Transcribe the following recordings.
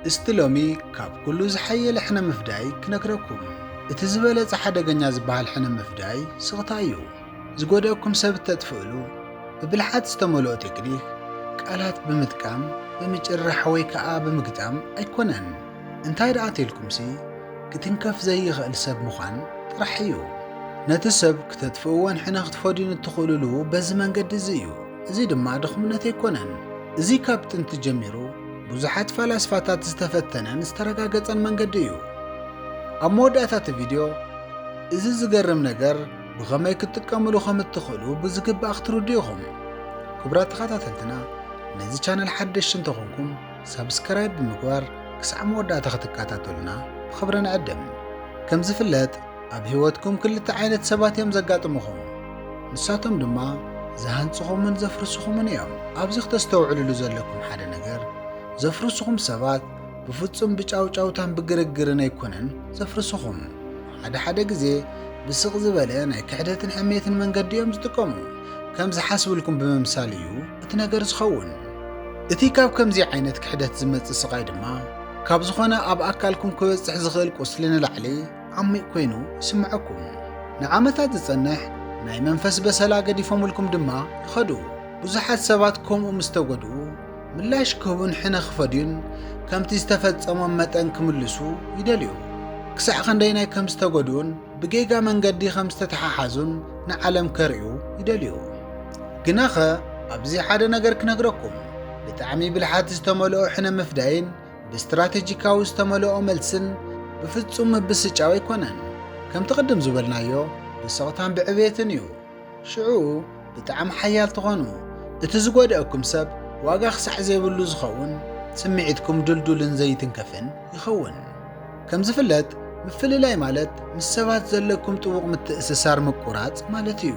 استلومي كاب كله زحيل احنا مفداي كنكركم اتزبالة حدقنيا زبال حنا مفداي سغطايو زقوداكم سبت تدفعلو ببلحات استمولو تكنيك قالات بمتقام بمجرح وي كعا بمقدام ايكونن انتاي راتيلكم سي كتنكف زي غال سب مخان ترحيو نتسب كتدفعوان حنا اختفادين تخولولو بزمان قد زيو زي دما دخمنات ايكونن زي كابتن تجميرو ብዙሓት ፈላስፋታት ዝተፈተነን ዝተረጋገፀን መንገዲ እዩ። ኣብ መወዳእታት ቪድዮ እዚ ዝገርም ነገር ብኸመይ ክትጥቀምሉ ከም እትኽእሉ ብዝግባእ ክትርድኡ ኢኹም። ክቡራት ተኸታተልትና ነዚ ቻነል ሓደሽቲ እንተኾንኩም ሰብስክራይብ ብምግባር ክሳዕ መወዳእታ ክትከታተሉና ብኽብሪ ንዕድም። ከም ዝፍለጥ ኣብ ህይወትኩም ክልተ ዓይነት ሰባት እዮም ዘጋጥሙኹም። ንሳቶም ድማ ዝሃንፅኹምን ዘፍርሱኹምን እዮም። ኣብዚ ክተስተውዕልሉ ዘለኩም ሓደ ነገር ዘፍርሱኹም ሰባት ብፍጹም ብጫውጫውታን ብግርግርን ኣይኮነን ዘፍርሱኹም። ሓደ ግዜ ብስቕ ዝበለ ናይ ክሕደትን ሕሜትን መንገዲ እዮም ዝጥቀሙ። ከም ዝሓስብልኩም ብምምሳል እዩ እቲ ነገር ዝኸውን። እቲ ካብ ከምዚ ዓይነት ክሕደት ዝመጽእ ስቓይ ድማ ካብ ዝኾነ ኣብ ኣካልኩም ክበጽሕ ዝኽእል ቁስሊ ንላዕሊ ዓሚቕ ኮይኑ ይስምዐኩም። ንዓመታት ዝጸንሕ ናይ መንፈስ በሰላ ገዲፎምልኩም ድማ ይኸዱ። ብዙሓት ሰባት ከምኡ ምስ ተጎድኡ ምላሽ ክህቡን ሕነ ክፈድዩን ከምቲ ዝተፈጸሞም መጠን ክምልሱ ይደልዩ። ክሳዕ ክንደይናይ ከም ዝተጎድኡን ብጌጋ መንገዲ ከም ዝተተሓሓዙን ንዓለም ከርእዩ ይደልዩ። ግናኸ ኣብዚ ሓደ ነገር ክነግረኩም ብጣዕሚ ብልሓት ዝተመልኦ ሕነ ምፍዳይን ብስትራቴጂካዊ ዝተመልኦ መልስን ብፍጹም ብስጫው ኣይኮነን። ከምቲ ቅድም ዝበልናዮ ብስቕታን ብዕብየትን እዩ። ሽዑ ብጣዕሚ ሓያል ትኾኑ እቲ ዝጎድአኩም ሰብ ዋጋ ክሳዕ ዘይብሉ ዝኸውን ስምዒትኩም ድልዱልን ዘይትንከፍን ይኸውን። ከም ዝፍለጥ ምፍልላይ ማለት ምስ ሰባት ዘለኩም ጥቡቕ ምትእስሳር ምቁራጽ ማለት እዩ።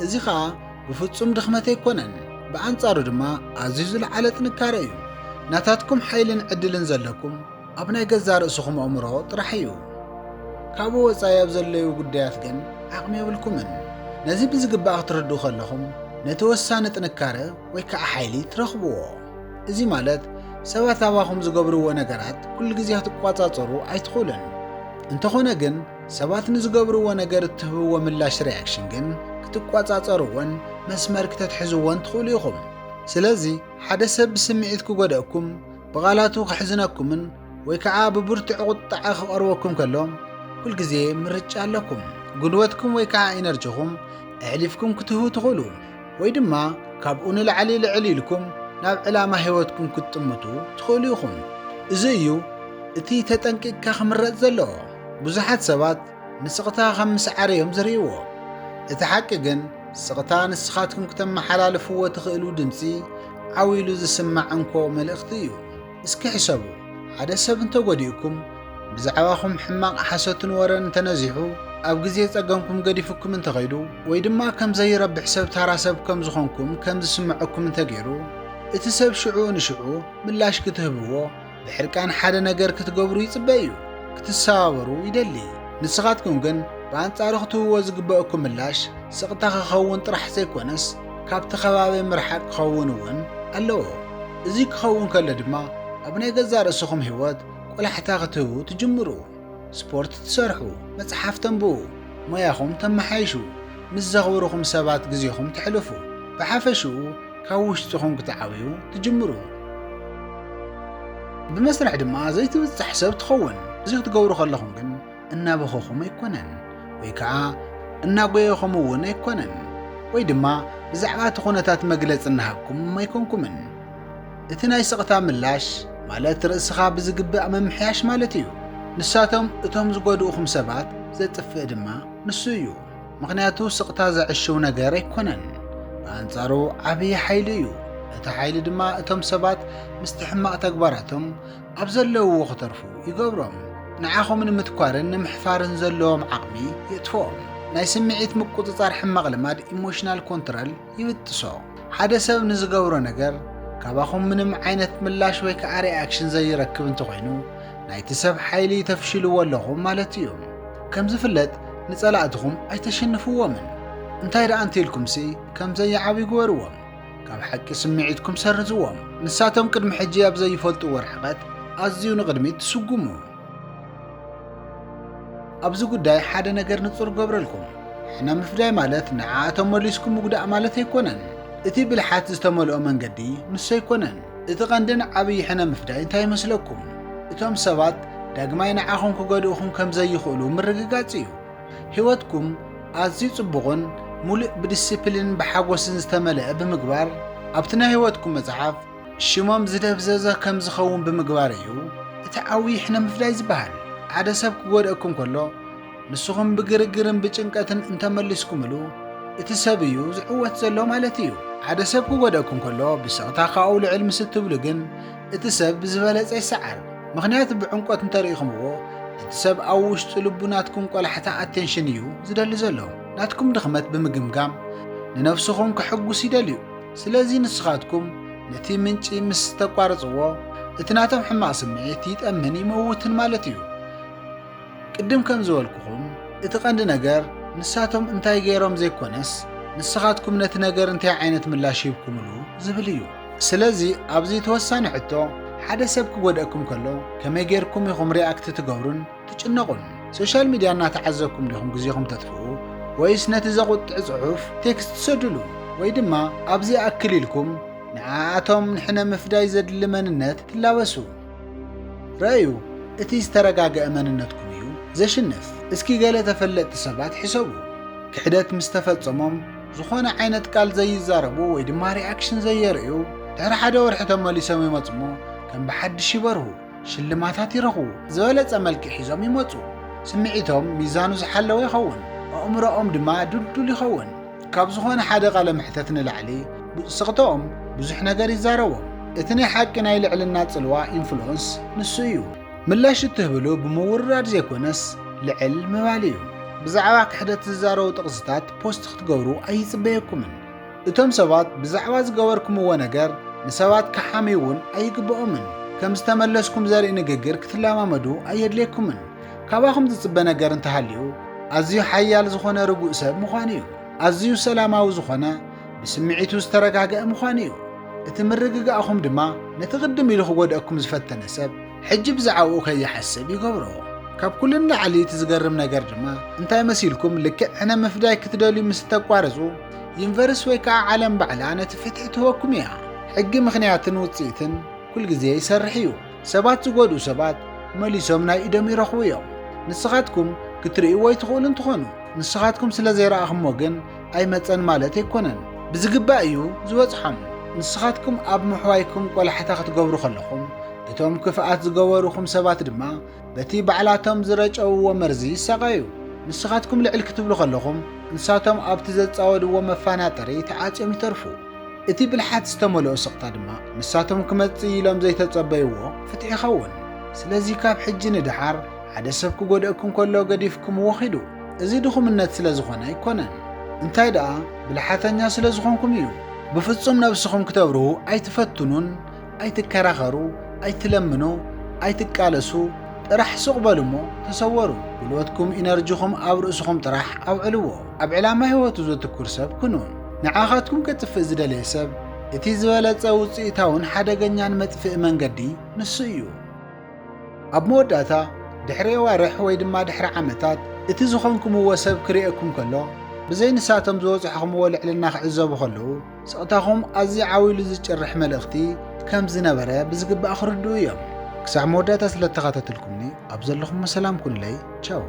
እዚ ኸዓ ብፍጹም ድኽመት ኣይኮነን፣ ብኣንጻሩ ድማ ኣዝዩ ዝለዓለ ጥንካረ እዩ። ናታትኩም ሓይልን ዕድልን ዘለኩም ኣብ ናይ ገዛ ርእስኹም ኣእምሮ ጥራሕ እዩ። ካብኡ ወፃኢ ኣብ ዘለዩ ጉዳያት ግን ዓቕሚ የብልኩምን። ነዚ ብዝግባእ ክትርድኡ ከለኹም ነቲ ወሳኒ ጥንካረ ወይ ከዓ ሓይሊ ትረኽብዎ። እዚ ማለት ሰባት ኣባኹም ዝገብርዎ ነገራት ኩሉ ግዜ ክትቋጻጸሩ ኣይትኽእሉን። እንተኾነ ግን ሰባት ንዝገብርዎ ነገር እትህብዎ ምላሽ ሪያክሽን ግን ክትቋጻጸሩዎን መስመር ክተትሕዝዎን ትኽእሉ ኢኹም። ስለዚ ሓደ ሰብ ብስምዒት ክጎደአኩም ብቓላቱ ክሕዝነኩምን ወይ ከዓ ብብርቱዕ ቁጣዕ ክቐርበኩም ከሎ ኩሉ ግዜ ምርጫ ኣለኩም። ጉልበትኩም ወይ ከዓ ኢነርጂኹም ኣዕሊፍኩም ክትህቡ ትኽእሉ ወይ ድማ ካብኡ ንላዕሊ ልዕል ኢልኩም ናብ ዕላማ ህይወትኩም ክትጥምቱ ትኽእሉ ኢኹም። እዚ እዩ እቲ ተጠንቂቅካ ክምረጽ ዘለዎ። ብዙሓት ሰባት ንስቕታ ከም ምስዓር እዮም ዝርእይዎ። እቲ ሓቂ ግን ስቕታ ንስኻትኩም ክተመሓላልፍዎ ትኽእሉ ድምፂ ዓዊሉ ዝስማዕ እንኮ መልእኽቲ እዩ። እስኪ ሕሰቡ፣ ሓደ ሰብ እንተጎዲእኩም ብዛዕባኹም ሕማቕ ሓሶትን ወረን እንተነዚሑ ኣብ ግዜ ጸገምኩም ገዲፍኩም እንተኸይዱ ወይ ድማ ከም ዘይረብሕ ሰብ ታራ ሰብ ከም ዝኾንኩም ከም ዝስምዐኩም እንተገይሩ እቲ ሰብ ሽዑ ንሽዑ ምላሽ ክትህብዎ ብሕርቃን ሓደ ነገር ክትገብሩ ይጽበ እዩ፣ ክትሰባበሩ ይደሊ። ንስኻትኩም ግን ብኣንጻሩ ክትህብዎ ዝግበአኩም ምላሽ ስቕታ ክኸውን ጥራሕ ዘይኮነስ ካብቲ ከባቢ ምርሓቅ ክኸውን እውን ኣለዎ። እዚ ክኸውን ከሎ ድማ ኣብ ናይ ገዛ ርእስኹም ህይወት ቆላሕታ ክትህቡ ትጅምሩ። ስፖርት ትሰርሑ፣ መጽሓፍ ተንብቡ፣ ሞያኹም ተመሓይሹ፣ ምስ ዘኽብርኹም ሰባት ጊዜኹም ትሕልፉ። ብሓፈሽኡ ካብ ውሽጢኹም ክትዓብዩ ትጅምሩ። ብመስርሕ ድማ ዘይትብጽሕ ሰብ ትኸውን። እዚ ክትገብሩ ከለኹም ግን እናበኸኹም ኣይኮነን ወይ ከዓ እናጎየኹም እውን ኣይኮነን ወይ ድማ ብዛዕባ እቲ ኩነታት መግለፂ እናሃብኩም ኣይኮንኩምን። እቲ ናይ ስቕታ ምላሽ ማለት ርእስኻ ብዝግባእ መምሕያሽ ማለት እዩ። ንሳቶም እቶም ዝጎድኡኹም ሰባት ዘጥፍእ ድማ ንሱ እዩ። ምክንያቱ ስቕታ ዘዕሽው ነገር ኣይኮነን፣ ብኣንጻሩ ዓብዪ ሓይሊ እዩ። እቲ ሓይሊ ድማ እቶም ሰባት ምስቲ ሕማቕ ተግባራቶም ኣብ ዘለውዎ ክተርፉ ይገብሮም። ንዓኹም ንምትኳርን ንምሕፋርን ዘለዎም ዓቕሚ የጥፍኦም። ናይ ስምዒት ምቁፅጻር ሕማቕ ልማድ ኢሞሽናል ኮንትሮል ይብጥሶ። ሓደ ሰብ ንዝገብሮ ነገር ካባኹም ምንም ዓይነት ምላሽ ወይ ከዓ ሪኣክሽን ዘይረክብ እንተኾይኑ ናይቲ ሰብ ሓይሊ ተፍሽልዎ ኣለኹም ማለት እዩ። ከም ዝፍለጥ ንጸላእትኹም ኣይተሸንፍዎምን። እንታይ ደኣ እንተኢልኩምሲ ከም ዘይዓብዩ ግበርዎም። ካብ ሓቂ ስምዒትኩም ሰርዝዎም። ንሳቶም ቅድሚ ሕጂ ኣብ ዘይፈልጥዎ ርሕቐት ኣዝዩ ንቕድሚት ትስጉሙ። ኣብዚ ጉዳይ ሓደ ነገር ንጹር ገብረልኩም። ሕና ምፍዳይ ማለት ንዓኣቶም መሊስኩም ምጉዳእ ማለት ኣይኮነን። እቲ ብልሓት ዝተመልኦ መንገዲ ንሱ ኣይኮነን። እቲ ቀንድን ዓብዪ ሕነ ምፍዳይ እንታይ ይመስለኩም? እቶም ሰባት ዳግማይ ንዓኹም ክጎድእኹም ከም ዘይኽእሉ ምርግጋጽ እዩ። ህይወትኩም ኣዝዩ ጽቡቕን ሙሉእ ብዲስፕሊን ብሓጎስን ዝተመልአ ብምግባር ኣብቲ ናይ ህይወትኩም መጽሓፍ ሽሞም ዝደብዘዘ ከም ዝኸውን ብምግባር እዩ እቲ ዓብዪ ሕነ ምፍዳይ ዝበሃል። ሓደ ሰብ ክጎድአኩም ከሎ ንስኹም ብግርግርን ብጭንቀትን እንተመሊስኩምሉ እቲ ሰብ እዩ ዝዕወት ዘሎ ማለት እዩ። ሓደ ሰብ ክጎድአኩም ከሎ ብስቕታ ካብኡ ልዕል ምስ እትብሉ ግን እቲ ሰብ ብዝበለጸ ይሰዓር። ምኽንያቱ ብዕንቆት እንተሪኢኹምዎ እቲ ሰብ ኣብ ውሽጡ ልቡናትኩም ቆላሕታ ኣቴንሽን እዩ ዝደሊ ዘሎ። ናትኩም ድኽመት ብምግምጋም ንነፍስኹም ክሕጉስ ይደልዩ። ስለዚ ንስኻትኩም ነቲ ምንጪ ምስ ተቋርጽዎ እቲ ናቶም ሕማቕ ስምዒት ይጠምን ይመውትን ማለት እዩ። ቅድም ከም ዝበልኩኹም እቲ ቀንዲ ነገር ንሳቶም እንታይ ገይሮም ዘይኮነስ ንስኻትኩም ነቲ ነገር እንታይ ዓይነት ምላሽ ሂብኩምሉ ዝብል እዩ። ስለዚ ኣብዚ ተወሳኒ ሕቶ ሓደ ሰብ ክጎድአኩም ከሎ ከመይ ጌርኩም ኢኹም ሪኣክት ትገብሩን ትጭነቑን? ሶሻል ሚድያ እናተዓዘብኩም ዲኹም ግዜኹም ተጥፍኡ ወይስ ነቲ ዘቁጥዕ ጽሑፍ ቴክስት ትሰድሉ? ወይ ድማ ኣብዚ ኣክል ኢልኩም ንዓኣቶም ንሕነ ምፍዳይ ዘድሊ መንነት ትላበሱ? ረአዩ፣ እቲ ዝተረጋግአ መንነትኩም እዩ ዘሽንፍ። እስኪ ገለ ተፈለጥቲ ሰባት ሕሰቡ። ክሕደት ምስ ተፈጸሞም ዝኾነ ዓይነት ቃል ዘይዛረቡ ወይ ድማ ሪኣክሽን ዘየርእዩ ድሕሪ ሓደ ወርሒ ተመሊሶም ይመጹ እሞ ከም ብሓድሽ ይበርሁ፣ ሽልማታት ይረኽቡ፣ ዝበለጸ መልክዕ ሒዞም ይመጹ። ስምዒቶም ሚዛኑ ዝሓለወ ይኸውን፣ ኣእምሮኦም ድማ ድልዱል ይኸውን። ካብ ዝኾነ ሓደ ቃለ ምሕተት ንላዕሊ ስቕቶኦም ብዙሕ ነገር ይዛረቦም። እቲ ናይ ሓቂ ናይ ልዕልና ጽልዋ ኢንፍሉወንስ ንሱ እዩ። ምላሽ እትህብሉ ብምውርራድ ዘይኮነስ ልዕል ምባል እዩ። ብዛዕባ ክሕደት ዝዛረቡ ጥቕስታት ፖስት ክትገብሩ ኣይጽበየኩምን። እቶም ሰባት ብዛዕባ ዝገበርኩምዎ ነገር ንሰባት ክሓሚውን ኣይግብኦምን። ከም ዝተመለስኩም ዘርኢ ንግግር ክትለማመዱ ኣየድልየኩምን። ካባኹም ዝጽበ ነገር እንተሃልዩ ኣዝዩ ሓያል ዝኾነ ርጉእ ሰብ ምዃን እዩ። ኣዝዩ ሰላማዊ ዝኾነ ብስምዒቱ ዝተረጋግአ ምዃን እዩ። እቲ ምርግጋእኹም ድማ ነቲ ቅድም ኢሉ ክጎድአኩም ዝፈተነ ሰብ ሕጂ ብዛዕባኡ ከይሓስብ ይገብሮ። ካብ ኩልን ላዕሊ እቲ ዝገርም ነገር ድማ እንታይ መሲልኩም ልክዕ ሕነ ምፍዳይ ክትደልዩ ምስ ተቋረጹ ዩኒቨርስ ወይ ከዓ ዓለም ባዕላ ነቲ ፍትሒ ትህበኩም እያ። ሕጊ ምኽንያትን ውፅኢትን ኩል ግዜ ይሰርሕ እዩ። ሰባት ዝጎድኡ ሰባት መሊሶም ናይ ኢዶም ይረኽቡ እዮም። ንስኻትኩም ክትርእዩ ወይ ትኽእሉ እንትኾኑ ንስኻትኩም ስለ ዘይረኣኽሞ ግን ኣይመፀን ማለት ኣይኮነን። ብዝግባእ እዩ ዝበፅሖም። ንስኻትኩም ኣብ ምሕዋይኩም ቆላሕታ ክትገብሩ ከለኹም እቶም ክፍኣት ዝገበሩኹም ሰባት ድማ በቲ ባዕላቶም ዝረጨውዎ መርዚ ይሰቃዩ። ንስኻትኩም ልዕል ክትብሉ ከለኹም ንሳቶም ኣብቲ ዘፃወድዎ መፈናጠሪ ተዓፅዮም ይተርፉ። እቲ ብልሓት ዝተመልኦ ስቕታ ድማ ንሳቶም ክመጽእ ኢሎም ዘይተጸበይዎ ፍትሒ ይኸውን። ስለዚ ካብ ሕጂ ንድሓር ሓደ ሰብ ክጎድአኩም ከሎ ገዲፍኩም ወኺዱ። እዚ ድኹምነት ስለ ዝኾነ ኣይኮነን፣ እንታይ ደኣ ብልሓተኛ ስለ ዝኾንኩም እዩ። ብፍጹም ነብስኹም ክተብርሁ ኣይትፈትኑን፣ ኣይትከራኸሩ፣ ኣይትለምኑ፣ ኣይትቃለሱ። ጥራሕ ስቕ በሉ እሞ ተሰወሩ። ጉልበትኩም ኢነርጂኹም ኣብ ርእስኹም ጥራሕ ኣውዕልዎ። ኣብ ዕላማ ህይወቱ ዘትኩር ሰብ ኩኑ። ንዓኻትኩም ከጥፍእ ዝደለየ ሰብ እቲ ዝበለጸ ውፅኢታውን ሓደገኛን መጥፍእ መንገዲ ንሱ እዩ። ኣብ መወዳእታ ድሕሪ ዋርሕ ወይ ድማ ድሕሪ ዓመታት እቲ ዝኾንኩምዎ ሰብ ክሪአኩም ከሎ ብዘይ ንሳቶም ዝበፅሖኹምዎ ልዕልና ክዕዘቡ ከለዉ ስቕታኹም ኣዝዩ ዓዊሉ ዝጭርሕ መልእኽቲ ከም ዝነበረ ብዝግባእ ክርድኡ እዮም። ክሳብ መወዳእታ ስለ ተኸታተልኩምኒ ኣብ ዘለኹም ሰላም ኩንለይ ቻው።